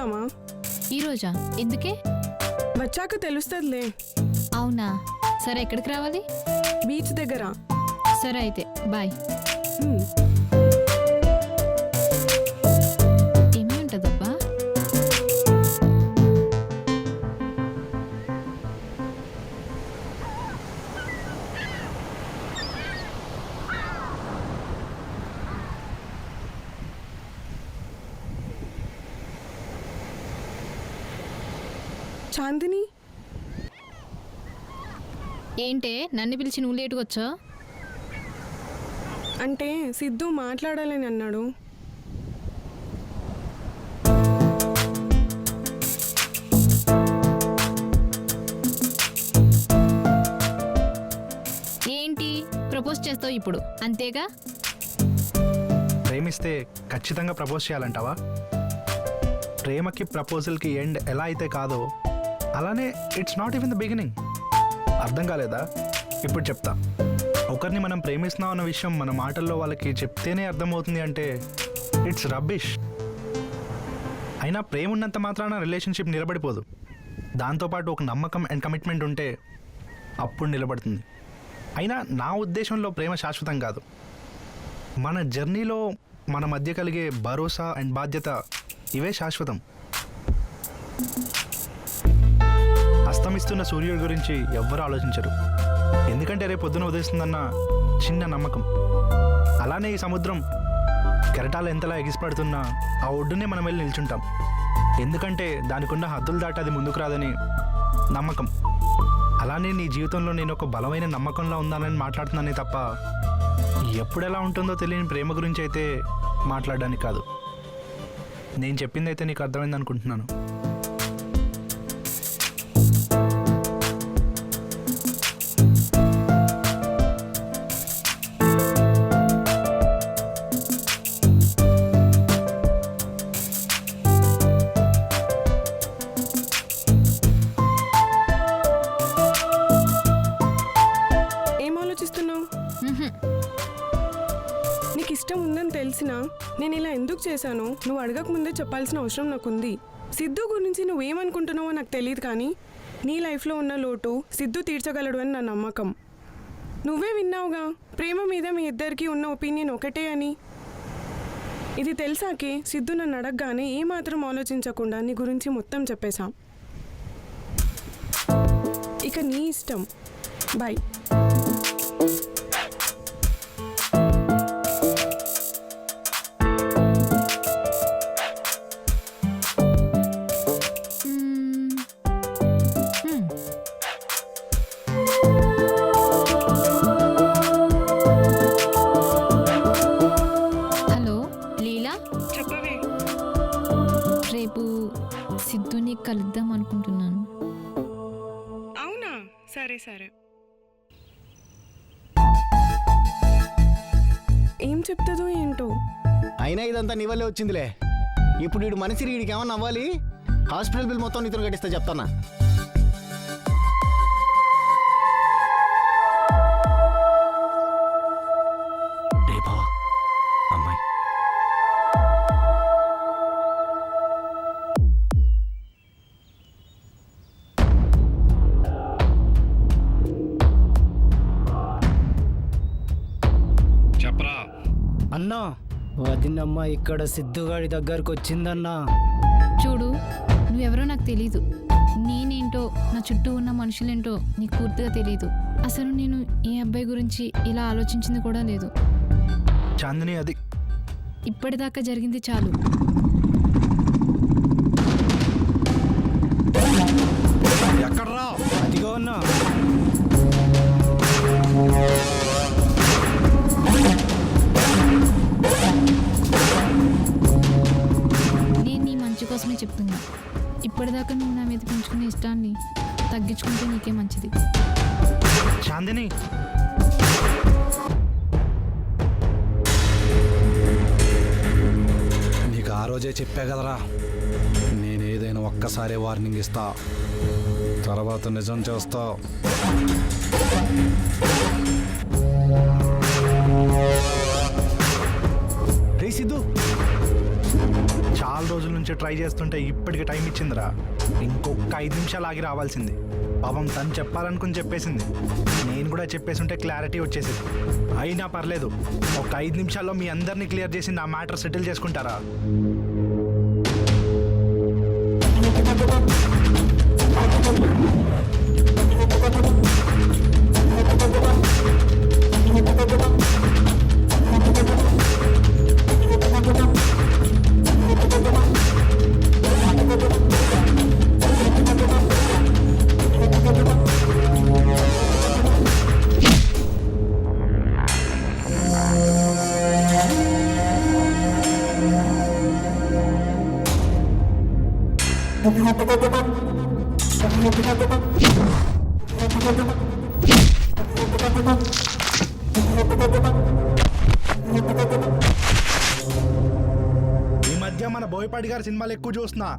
వెళ్దామా? ఈరోజా? ఎందుకే? వచ్చాక తెలుస్తుందిలే. అవునా? సరే, ఎక్కడికి రావాలి? బీచ్ దగ్గర. సరే అయితే బాయ్. ఏమీ ఉంటుందబ్బా? చాందిని, ఏంటే నన్ను పిలిచి నువ్వు లేటుగా వచ్చా? అంటే సిద్ధు మాట్లాడాలని అన్నాడు. ఏంటి ప్రపోజ్ చేస్తావు ఇప్పుడు, అంతేగా? ప్రేమిస్తే ఖచ్చితంగా ప్రపోజ్ చేయాలంటావా? ప్రేమకి ప్రపోజల్కి ఎండ్ ఎలా అయితే కాదో అలానే it's not even the beginning. అర్థం కాలేదా? ఇప్పుడు చెప్తా. ఒకరిని మనం ప్రేమిస్తున్నాం అన్న విషయం మన మాటల్లో వాళ్ళకి చెప్తేనే అర్థమవుతుంది అంటే ఇట్స్ రబ్బిష్. అయినా ప్రేమ ఉన్నంత మాత్రాన రిలేషన్షిప్ నిలబడిపోదు. దాంతోపాటు ఒక నమ్మకం అండ్ కమిట్మెంట్ ఉంటే అప్పుడు నిలబడుతుంది. అయినా నా ఉద్దేశంలో ప్రేమ శాశ్వతం కాదు. మన జర్నీలో మన మధ్య కలిగే భరోసా అండ్ బాధ్యత ఇవే శాశ్వతం. అస్తమిస్తున్న సూర్యుడి గురించి ఎవ్వరూ ఆలోచించరు, ఎందుకంటే రేపు పొద్దున ఉదయిస్తుందన్న చిన్న నమ్మకం. అలానే ఈ సముద్రం కెరటాలు ఎంతలా ఎగిసిపడుతున్నా ఆ ఒడ్డునే మనం వెళ్ళి నిల్చుంటాం, ఎందుకంటే దానికున్న హద్దులు దాటి అది ముందుకు రాదని నమ్మకం. అలానే నీ జీవితంలో నేను ఒక బలమైన నమ్మకంలో ఉందానని మాట్లాడుతున్నానే తప్ప ఎప్పుడెలా ఉంటుందో తెలియని ప్రేమ గురించి అయితే మాట్లాడడానికి కాదు. నేను చెప్పింది అయితే నీకు అర్థమైంది అనుకుంటున్నాను. ఏం ఆలోచిస్తున్నావు? నీకు ఇష్టం ఉందని తెలిసినా నేను ఇలా ఎందుకు చేశానో నువ్వు అడగక ముందే చెప్పాల్సిన అవసరం నాకుంది. సిద్ధు గురించి నువ్వేమనుకుంటున్నావో నాకు తెలియదు, కానీ నీ లైఫ్లో ఉన్న లోటు సిద్ధు తీర్చగలడు అని నా నమ్మకం. నువ్వే విన్నావుగా, ప్రేమ మీద మీ ఇద్దరికీ ఉన్న ఒపీనియన్ ఒకటే అని. ఇది తెలిసాకే సిద్ధు నన్ను అడగగానే ఏమాత్రం ఆలోచించకుండా నీ గురించి మొత్తం చెప్పేశాం. ఇక నీ ఇష్టం. బాయ్. హలో లీలా, చెప్పవే. రేపు సిద్ధుని కలుద్దాం అనుకుంటున్నాను. అవునా? సరే సరే. ఏం చెప్తుందో ఏంటో. అయినా ఇదంతా నీ వల్లే వచ్చిందిలే. ఇప్పుడు వీడు మనిషి వీడికి ఏమన్నా అవ్వాలి, హాస్పిటల్ బిల్ మొత్తం నీతో కట్టిస్తా చెప్తానా. అమ్మాయి చెప్పరా అన్నా, వదినమ్మ ఇక్కడ సిద్ధుగాడి దగ్గరకు వచ్చిందన్నా. చూడు, నువ్వెవరో నాకు తెలీదు. నేనేంటో, నా చుట్టూ ఉన్న మనుషులేంటో నీకు పూర్తిగా తెలీదు. అసలు నేను ఈ అబ్బాయి గురించి ఇలా ఆలోచించింది కూడా లేదు. చాందిని, అది ఇప్పటిదాకా జరిగింది చాలు. ఎక్కడ్రా? అదిగో అన్నా. నేను నీ మంచి కోసమే చెప్తున్నా. ఇప్పటిదాకా నువ్వు నా మీద పెంచుకునే ఇష్టాన్ని తగ్గించుకుంటే నీకే మంచిది. చాందిని, నీకు ఆ రోజే చెప్పా కదరా, నేనేదైనా ఒక్కసారి వార్నింగ్ ఇస్తా, తర్వాత నిజం చేస్తా. రే సిద్ధు, చాలా రోజుల నుంచి ట్రై చేస్తుంటే ఇప్పటికి టైం ఇచ్చిందిరా. ఇంకొక 5 నిమిషాలు ఆగి రావాల్సింది. పాపం తను చెప్పాలనుకుని చెప్పేసింది. నేను కూడా చెప్పేసి ఉంటే క్లారిటీ వచ్చేసింది. అయినా పర్లేదు, ఒక 5 నిమిషాల్లో మీ అందరినీ క్లియర్ చేసి నా మ్యాటర్ సెటిల్ చేసుకుంటారా? ఈ మధ్య మన బోయపాటి గారి సినిమాలు ఎక్కువ చూస్తున్నా.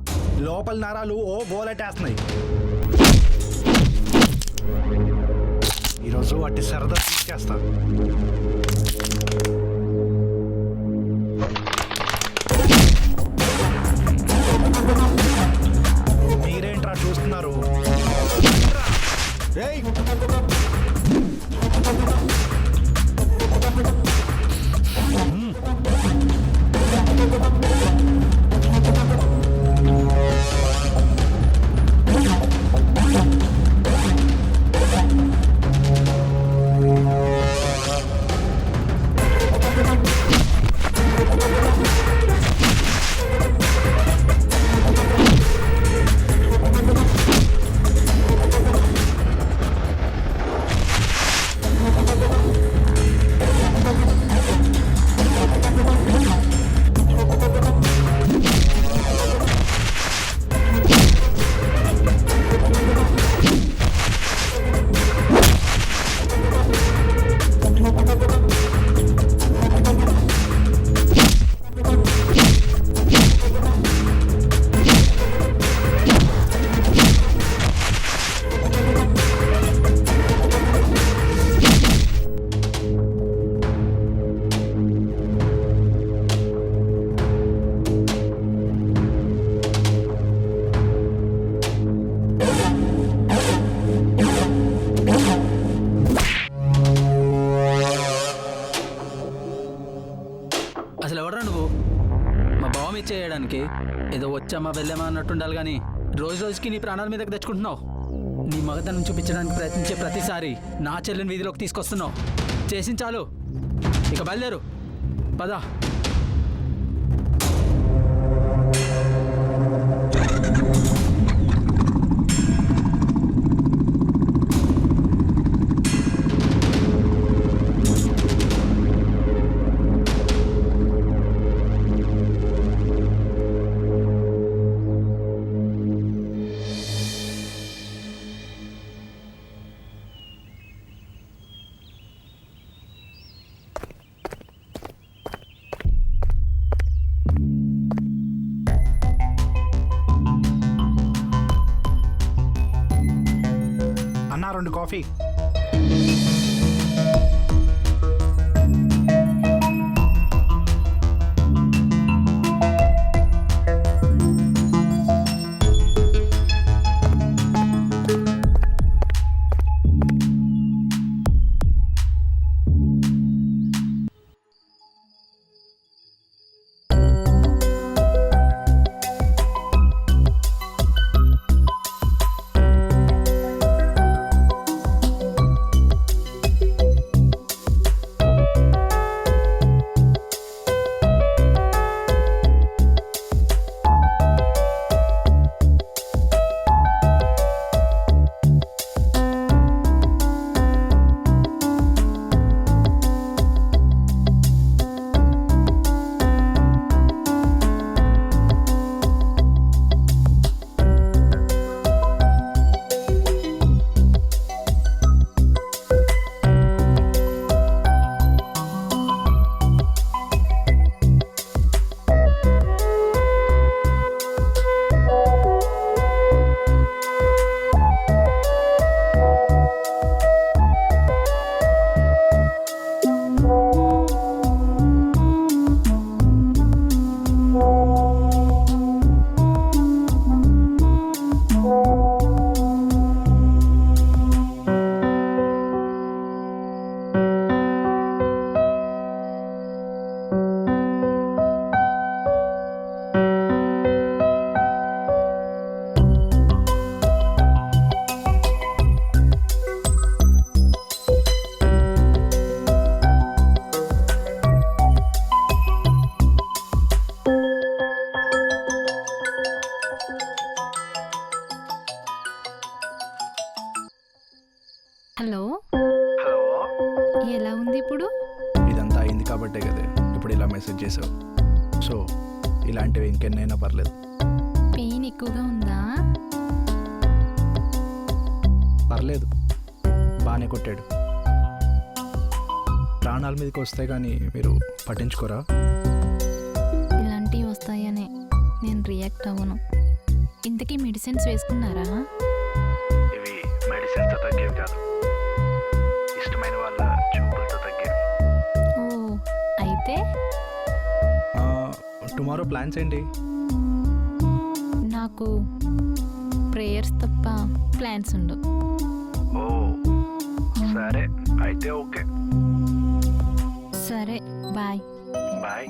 లోపల నరాలు ఓ గోలెట్టేస్తున్నాయి. ఈరోజు వాటి సరదా తీసుకేస్తా. మీరేంట్రా చూస్తున్నారు? రేయ్ అసలు ఎవడరా నువ్వు? మా బావం ఇచ్చేయడానికి ఏదో వచ్చామా వెళ్ళామా అన్నట్టు ఉండాలి కానీ రోజు రోజుకి నీ ప్రాణాల మీదకి తెచ్చుకుంటున్నావు. నీ మగతనం చూపించడానికి ప్రయత్నించే ప్రతిసారి నా చెల్లిని వీధిలోకి తీసుకొస్తున్నావు. చేసిన చాలు, ఇక బయలుదేరు, పదా. అన్నా 2 కాఫీ. హలో హలో ఎలా ఉంది ఇప్పుడు? ఇదంతా అయింది కాబట్టే కదా ఇప్పుడు ఇలా మెసేజ్ చేసావు. సో ఇలాంటివి ఇంకెన్నైనా పర్లేదు. పెయిన్ ఎక్కువగా ఉందా? పర్లేదు, బాగానే కొట్టాడు. ప్రాణాల మీదకి వస్తే కానీ మీరు పట్టించుకోరా? ఇలాంటివి వస్తాయనే నేను రియాక్ట్ అవ్వను. ఇంతకీ మెడిసిన్స్ వేసుకున్నారా? ఇవి మెడిసిన్స్తో తగ్గేవి కాదు, ఇష్టమైన వాళ్ళ చూపులతో తగ్గేవి. ఓ అయితే టుమారో ప్లాన్స్ ఏంటి? నాకు ప్రేయర్స్ తప్ప ప్లాన్స్ ఉండవు. ఓ సరే అయితే ఓకే, సరే బాయ్. బాయ్.